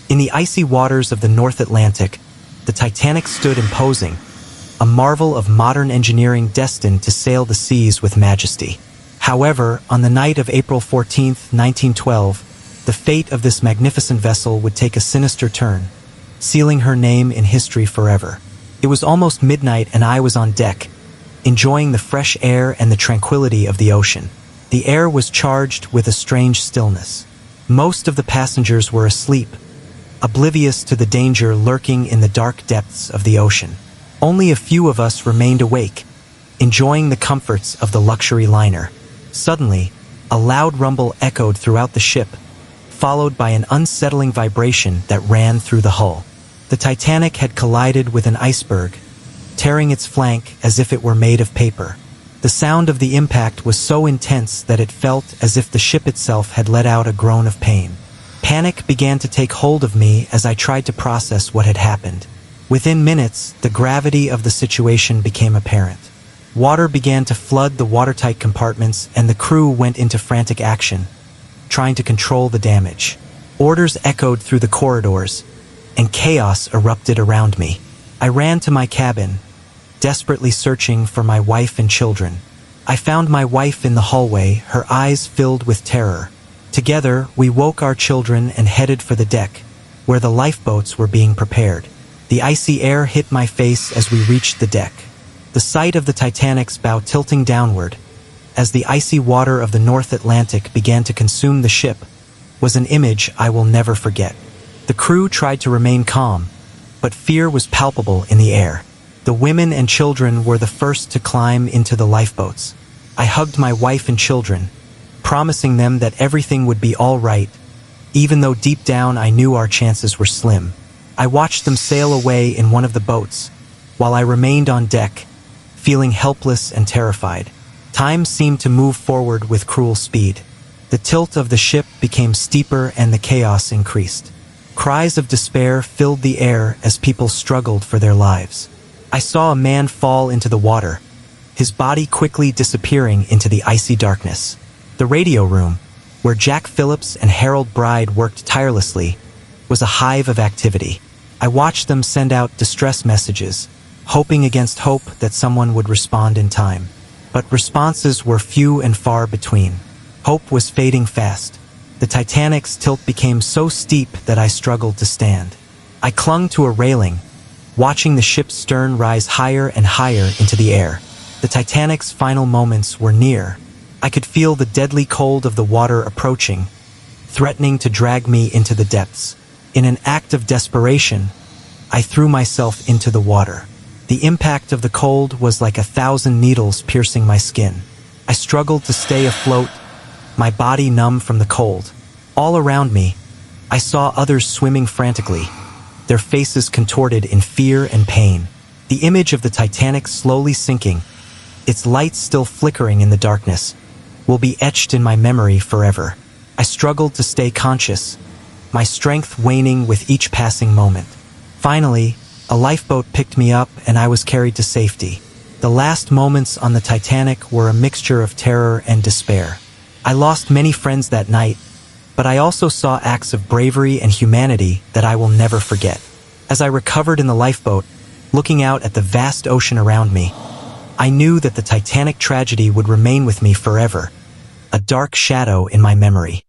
In the icy waters of the North Atlantic, the Titanic stood imposing, a marvel of modern engineering destined to sail the seas with majesty. However, on the night of April 14, 1912, the fate of this magnificent vessel would take a sinister turn, sealing her name in history forever. It was almost midnight and I was on deck, enjoying the fresh air and the tranquility of the ocean. The air was charged with a strange stillness. Most of the passengers were asleep, oblivious to the danger lurking in the dark depths of the ocean. Only a few of us remained awake, enjoying the comforts of the luxury liner. Suddenly, a loud rumble echoed throughout the ship, followed by an unsettling vibration that ran through the hull. The Titanic had collided with an iceberg, tearing its flank as if it were made of paper. The sound of the impact was so intense that it felt as if the ship itself had let out a groan of pain. Panic began to take hold of me as I tried to process what had happened. Within minutes, the gravity of the situation became apparent. Water began to flood the watertight compartments and the crew went into frantic action, trying to control the damage. Orders echoed through the corridors, and chaos erupted around me. I ran to my cabin, desperately searching for my wife and children. I found my wife in the hallway, her eyes filled with terror. Together, we woke our children and headed for the deck, where the lifeboats were being prepared. The icy air hit my face as we reached the deck. The sight of the Titanic's bow tilting downward, as the icy water of the North Atlantic began to consume the ship, was an image I will never forget. The crew tried to remain calm, but fear was palpable in the air. The women and children were the first to climb into the lifeboats. I hugged my wife and children, promising them that everything would be all right, even though deep down I knew our chances were slim. I watched them sail away in one of the boats, while I remained on deck, feeling helpless and terrified. Time seemed to move forward with cruel speed. The tilt of the ship became steeper and the chaos increased. Cries of despair filled the air as people struggled for their lives. I saw a man fall into the water, his body quickly disappearing into the icy darkness. The radio room, where Jack Phillips and Harold Bride worked tirelessly, was a hive of activity. I watched them send out distress messages, hoping against hope that someone would respond in time. But responses were few and far between. Hope was fading fast. The Titanic's tilt became so steep that I struggled to stand. I clung to a railing, watching the ship's stern rise higher and higher into the air. The Titanic's final moments were near. I could feel the deadly cold of the water approaching, threatening to drag me into the depths. In an act of desperation, I threw myself into the water. The impact of the cold was like 1,000 needles piercing my skin. I struggled to stay afloat, my body numb from the cold. All around me, I saw others swimming frantically, their faces contorted in fear and pain. The image of the Titanic slowly sinking, its lights still flickering in the darkness, will be etched in my memory forever. I struggled to stay conscious, my strength waning with each passing moment. Finally, a lifeboat picked me up and I was carried to safety. The last moments on the Titanic were a mixture of terror and despair. I lost many friends that night, but I also saw acts of bravery and humanity that I will never forget. As I recovered in the lifeboat, looking out at the vast ocean around me, I knew that the Titanic tragedy would remain with me forever, a dark shadow in my memory.